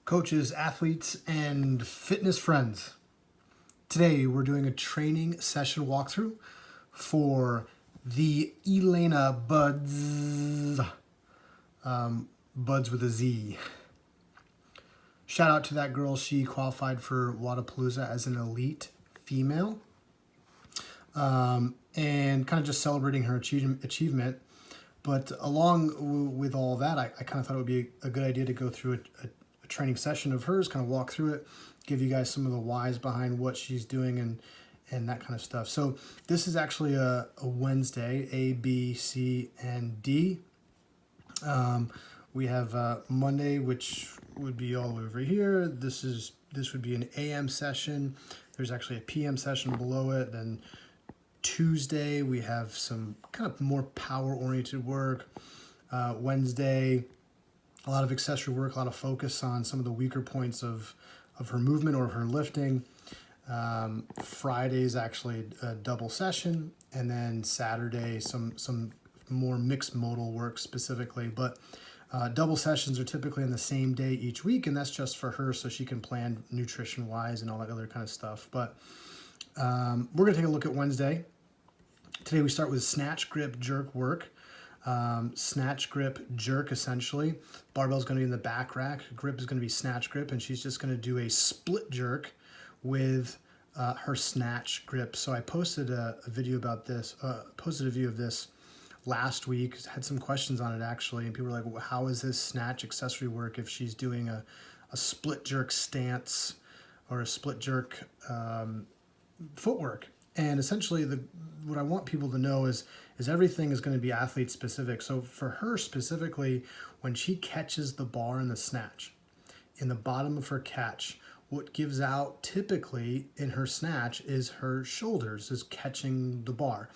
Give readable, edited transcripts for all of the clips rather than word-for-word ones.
Coaches, athletes, and fitness friends. Today we're doing a training session walkthrough for the Elena Budz, Budz with a Z. Shout out to that girl. She qualified for Wadapalooza as an elite female. And kind of just celebrating her achievement. But along with all that, I kind of thought it would be a good idea to go through a training session of hers, kind of walk through it, give you guys some of the whys behind what she's doing and that kind of stuff. So this is actually a Wednesday, A, B, C, and D. We have Monday, which would be all the way over here. This would be an AM session. There's actually a PM session below it. Then Tuesday, we have some kind of more power-oriented work. Wednesday, a lot of accessory work, a lot of focus on some of the weaker points of her movement or her lifting. Friday is actually a double session, and then Saturday, some more mixed modal work specifically. But double sessions are typically on the same day each week, and that's just for her so she can plan nutrition-wise and all that other kind of stuff. But we're going to take a look at Wednesday. Today we start with snatch, grip, jerk work. Snatch, grip, jerk, essentially. Barbell's going to be in the back rack. Grip is going to be snatch, grip, and she's just going to do a split jerk with her snatch grip. So I posted a video about this, posted a view of this last week. Had some questions on it, actually, and people were like, well, how is this snatch accessory work if she's doing a split jerk stance or a split jerk footwork? And essentially, what I want people to know is everything is going to be athlete specific. So for her specifically, when she catches the bar in the snatch, in the bottom of her catch, what gives out typically in her snatch is her shoulders is catching the bar.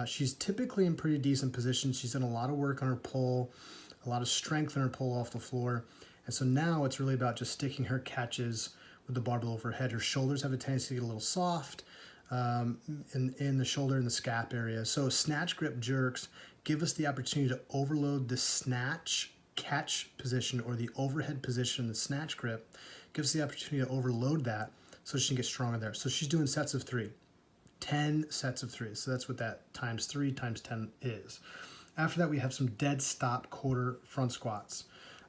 She's typically in pretty decent position. She's done a lot of work on her pull, a lot of strength in her pull off the floor. And so now it's really about just sticking her catches with the barbell overhead. Her shoulders have a tendency to get a little soft in the shoulder and the scap area. So snatch, grip, jerks give us the opportunity to overload the snatch catch position or the overhead position in the snatch grip. Gives us the opportunity to overload that so she can get stronger there. So she's doing sets of 3, 10 sets of 3. So that's what that times 3 times 10 is. After that, we have some dead stop quarter front squats.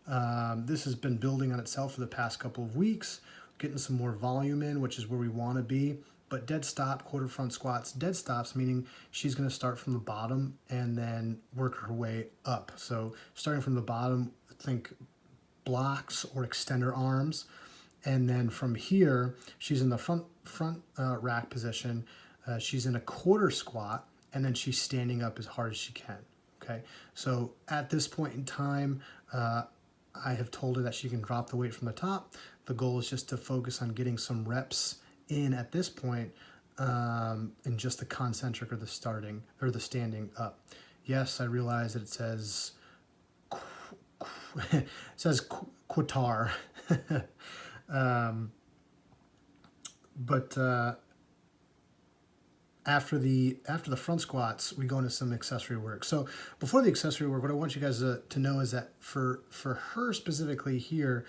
This has been building on itself for the past couple of weeks, getting some more volume in, which is where we want to be. But dead stop, quarter front squats, dead stops, meaning she's going to start from the bottom and then work her way up. So starting from the bottom, think blocks or extender arms. And then from here, she's in the front rack position. She's in a quarter squat, and then she's standing up as hard as she can. Okay. So at this point in time, I have told her that she can drop the weight from the top. The goal is just to focus on getting some reps in at this point in just the concentric or the starting or the standing up. Yes, I realize that it says Qatar. But after the front squats, we go into some accessory work. So before the accessory work, what I want you guys to know is that for her specifically here,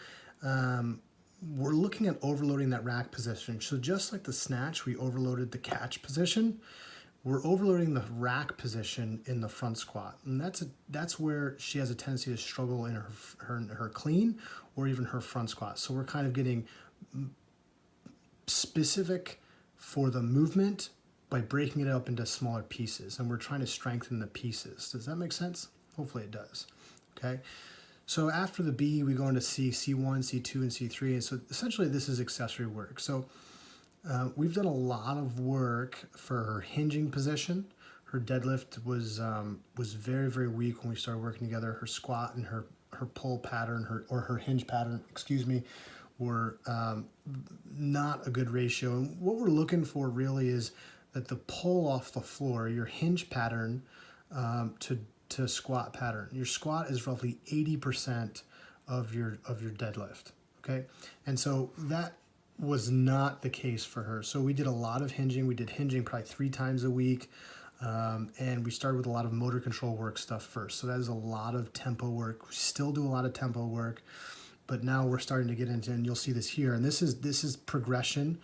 we're looking at overloading that rack position. So just like the snatch, we overloaded the catch position. We're overloading the rack position in the front squat, and that's where she has a tendency to struggle in her clean or even her front squat. So we're kind of getting specific for the movement by breaking it up into smaller pieces, and we're trying to strengthen the pieces. Does that make sense? Hopefully it does. Okay. So after the B, we go into C, C1, C2, and C3. And so essentially this is accessory work. So we've done a lot of work for her hinging position. Her deadlift was very, very weak when we started working together. Her squat and her pull pattern, her hinge pattern, were not a good ratio. And what we're looking for really is that the pull off the floor, your hinge pattern to squat pattern. Your squat is roughly 80% of your deadlift, okay? And so that was not the case for her. So we did a lot of hinging. We did hinging probably 3 times a week. And we started with a lot of motor control work stuff first. So that is a lot of tempo work. We still do a lot of tempo work, but now we're starting to get into, and you'll see this here, and this is progression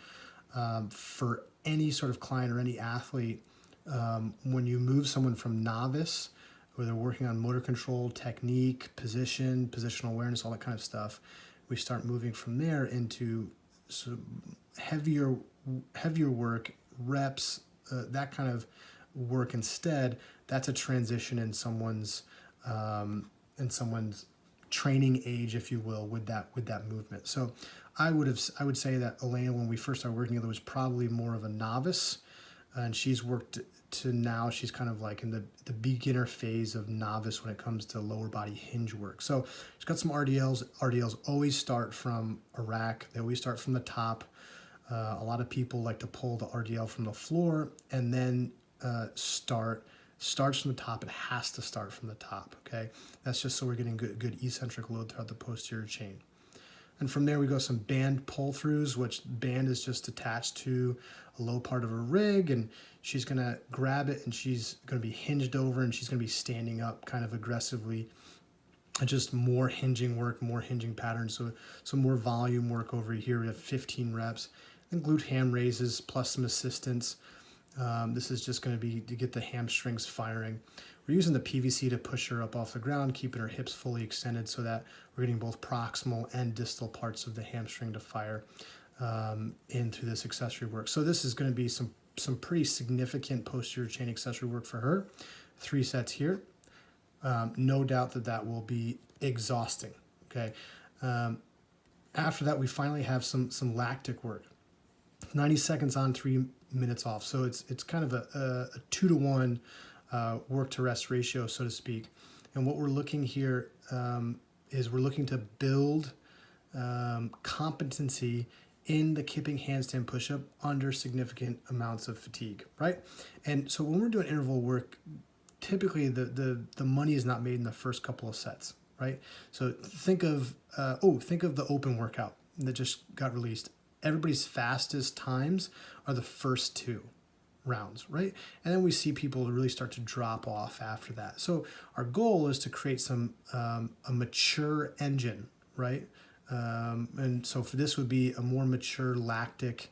for any sort of client or any athlete. When you move someone from novice, where they're working on motor control, technique, position, positional awareness, all that kind of stuff, we start moving from there into some heavier work, reps, that kind of work instead. That's a transition in someone's training age, if you will, with that movement. So I would say that Elena, when we first started working together, was probably more of a novice, and she's worked to now she's kind of like in the beginner phase of novice when it comes to lower body hinge work. So she's got some RDLs. RDLs always start from a rack. They always start from the top. A lot of people like to pull the RDL from the floor and then starts from the top. It has to start from the top, okay? That's just so we're getting good eccentric load throughout the posterior chain. And from there we go some band pull-throughs, which band is just attached to a low part of a rig, and she's gonna grab it and she's gonna be hinged over and she's gonna be standing up kind of aggressively. And just more hinging work, more hinging patterns. So some more volume work over here. We have 15 reps. And glute ham raises plus some assistance. This is just going to be to get the hamstrings firing. We're using the PVC to push her up off the ground, keeping her hips fully extended so that we're getting both proximal and distal parts of the hamstring to fire in through this accessory work. So this is going to be some pretty significant posterior chain accessory work for her. 3 sets here. No doubt that will be exhausting. Okay. After that, we finally have some lactic work. 90 seconds on, 3 minutes off. So it's kind of a 2-to-1 work to rest ratio, so to speak. And what we're looking here is we're looking to build competency in the kipping handstand push-up under significant amounts of fatigue, right? And so when we're doing interval work, typically the money is not made in the first couple of sets, right? So think of the open workout that just got released. Everybody's fastest times are the first 2 rounds, right? And then we see people really start to drop off after that. So our goal is to create some a mature engine, right? And so for this would be a more mature lactic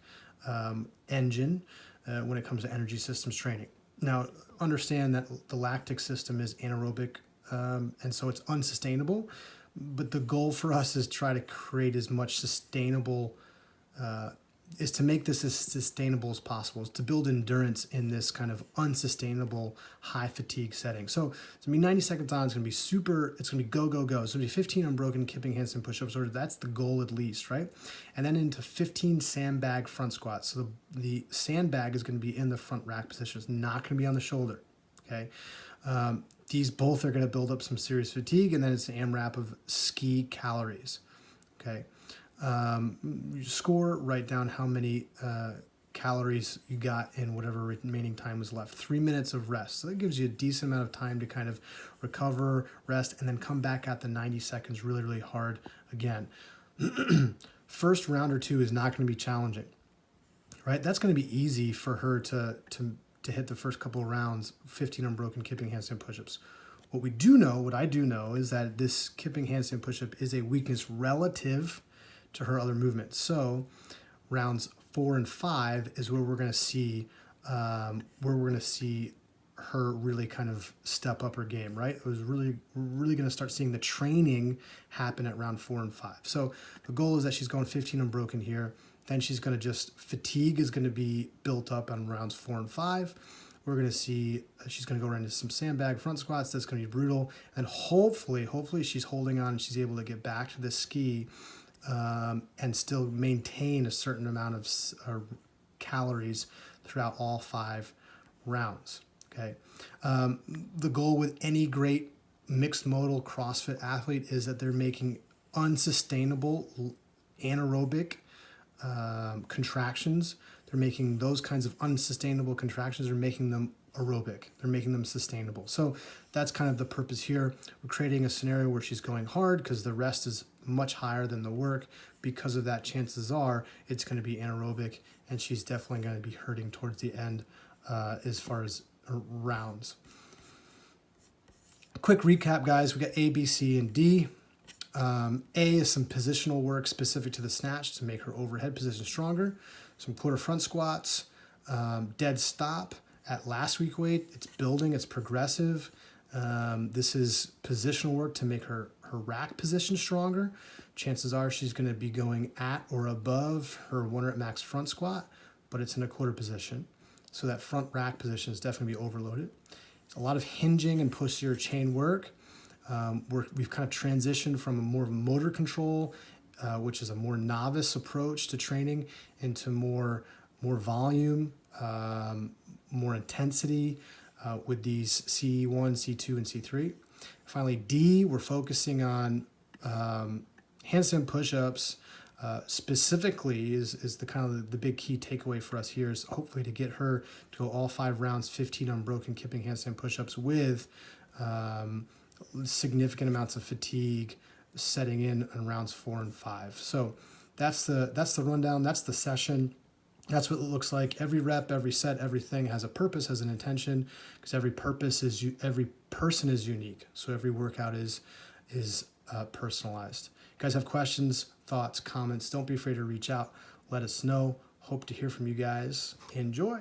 engine when it comes to energy systems training. Now, understand that the lactic system is anaerobic, and so it's unsustainable. But the goal for us is try to create as much sustainable, is to make this as sustainable as possible, is to build endurance in this kind of unsustainable high fatigue setting. So it's gonna be 90 seconds on, it's gonna be super, it's gonna be go, go, go. It's gonna be 15 unbroken kipping handstand push-ups, or that's the goal at least, right? And then into 15 sandbag front squats. So the sandbag is gonna be in the front rack position. It's not gonna be on the shoulder, okay? These both are gonna build up some serious fatigue, and then it's an AMRAP of ski calories, okay? You score, write down how many calories you got in whatever remaining time was left. 3 minutes of rest. So that gives you a decent amount of time to kind of recover, rest, and then come back at the 90 seconds really, really hard again. First round or 2 is not going to be challenging, right? That's going to be easy for her to hit the first couple of rounds, 15 unbroken kipping handstand push-ups. What I do know is that this kipping handstand push-up is a weakness relative to her other movements. So rounds 4 and 5 is where we're going to see her really kind of step up her game, right? It was really going to start seeing the training happen at round 4 and 5. So the goal is that she's going 15 unbroken here. Then she's going to fatigue is going to be built up on rounds 4 and 5. We're going to see she's going to go right into some sandbag front squats. That's going to be brutal. And hopefully she's holding on and she's able to get back to the ski and still maintain a certain amount of calories throughout all 5 rounds. Okay. The goal with any great mixed modal CrossFit athlete is that they're making unsustainable anaerobic contractions. They're making those kinds of unsustainable contractions, they're making them aerobic. They're making them sustainable. So that's kind of the purpose here. We're creating a scenario where she's going hard because the rest is much higher than the work. Because of that, chances are it's going to be anaerobic, and she's definitely going to be hurting towards the end as far as rounds. Quick recap, guys. We got A, B, C, and D. A is some positional work specific to the snatch to make her overhead position stronger. Some quarter front squats, dead stop at last week weight. It's building, it's progressive. This is positional work to make her rack position stronger. Chances are she's going to be going at or above her 1 rep max front squat, but it's in a quarter position. So that front rack position is definitely be overloaded. It's a lot of hinging and posterior chain work. We've kind of transitioned from a more of a motor control, which is a more novice approach to training, into more volume, more intensity with these C1, C2, and C3. Finally, D, we're focusing on handstand push-ups. Specifically is the kind of the big key takeaway for us here is hopefully to get her to go all 5 rounds, 15 unbroken kipping handstand push-ups with significant amounts of fatigue setting in rounds 4 and 5. So that's the rundown. That's the session. That's what it looks like. Every rep, every set, everything has a purpose, has an intention, because every person is unique. So every workout is personalized. You guys have questions, thoughts, comments, don't be afraid to reach out. Let us know. Hope to hear from you guys. Enjoy.